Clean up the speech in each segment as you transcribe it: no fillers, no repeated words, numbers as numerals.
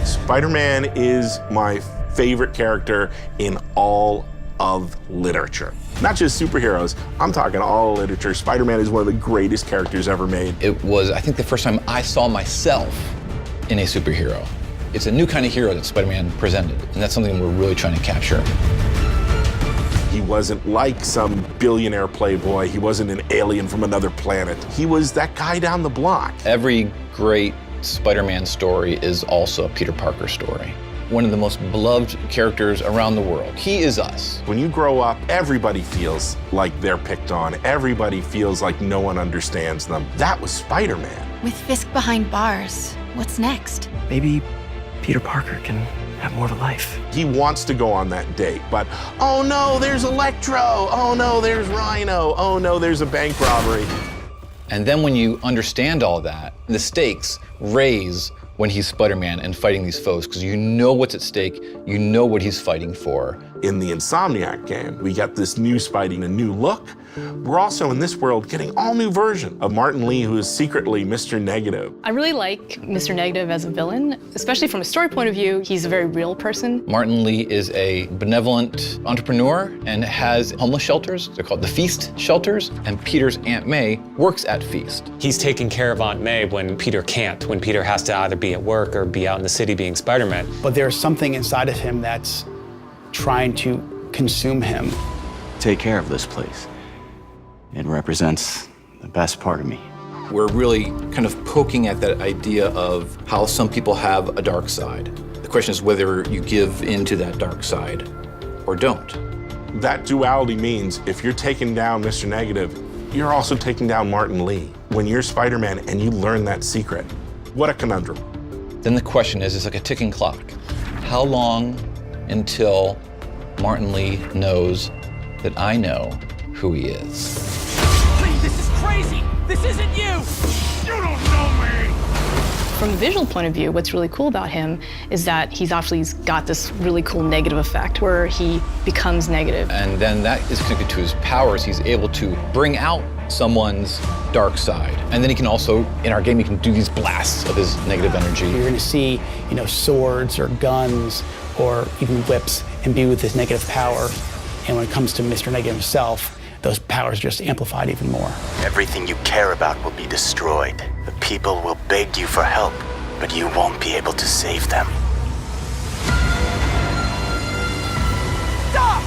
Spider-Man is my favorite character in all of literature. Not just superheroes, I'm talking all literature. Spider-Man is one of the greatest characters ever made. It was, I think, the first time I saw myself in a superhero. It's a new kind of hero that Spider-Man presented, and that's something we're really trying to capture. He wasn't like some billionaire playboy. He wasn't an alien from another planet. He was that guy down the block. Every great Spider-Man story is also a Peter Parker story. One of the most beloved characters around the world. He is us. When you grow up, everybody feels like they're picked on. Everybody feels like no one understands them. That was Spider-Man. With Fisk behind bars, what's next? Maybe Peter Parker can have more of a life. He wants to go on that date, but oh no, there's Electro. Oh no, there's Rhino. Oh no, there's a bank robbery. And then when you understand all that, the stakes raise when he's Spider-Man and fighting these foes, because you know what's at stake, you know what he's fighting for. In the Insomniac game, we got this new Spidey, a new look. We're also in this world getting all new version of Martin Lee, who is secretly Mr. Negative. I really like Mr. Negative as a villain, especially from a story point of view. He's a very real person. Martin Lee is a benevolent entrepreneur and has homeless shelters. They're called the Feast shelters, and Peter's Aunt May works at Feast. He's taking care of Aunt May when Peter can't, when Peter has to either be at work or be out in the city being Spider-Man. But there's something inside of him that's trying to consume him. Take care of this place. It represents the best part of me. We're really kind of poking at that idea of how some people have a dark side. The question is whether you give into that dark side or don't. That duality means if you're taking down Mr. Negative, you're also taking down Martin Lee. When you're Spider-Man and you learn that secret, what a conundrum. Then the question is, it's like a ticking clock. How long until Martin Lee knows that I know who he is? Please, this is crazy! This isn't you! You don't know me! From a visual point of view, what's really cool about him is that he's got this really cool negative effect where he becomes negative. And then that is connected to his powers. He's able to bring out someone's dark side. And then he can also, in our game, he can do these blasts of his negative energy. You're gonna see, swords or guns or even whips imbued with this negative power. And when it comes to Mr. Negative himself, those powers are just amplified even more. Everything you care about will be destroyed. The people will beg you for help, but you won't be able to save them. Stop!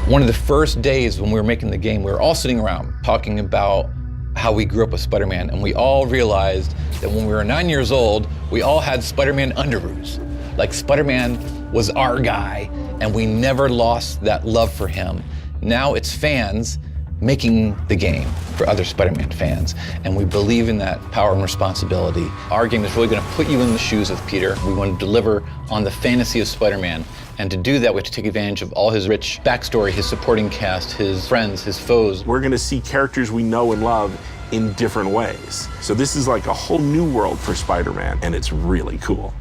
One of the first days when we were making the game, we were all sitting around talking about how we grew up with Spider-Man, and we all realized that when we were 9 years old, we all had Spider-Man underoos. Like Spider-Man was our guy, and we never lost that love for him. Now it's fans making the game for other Spider-Man fans, and we believe in that power and responsibility. Our game is really going to put you in the shoes of Peter. We want to deliver on the fantasy of Spider-Man, and to do that, we have to take advantage of all his rich backstory, his supporting cast, his friends, his foes. We're going to see characters we know and love in different ways. So this is like a whole new world for Spider-Man, and it's really cool.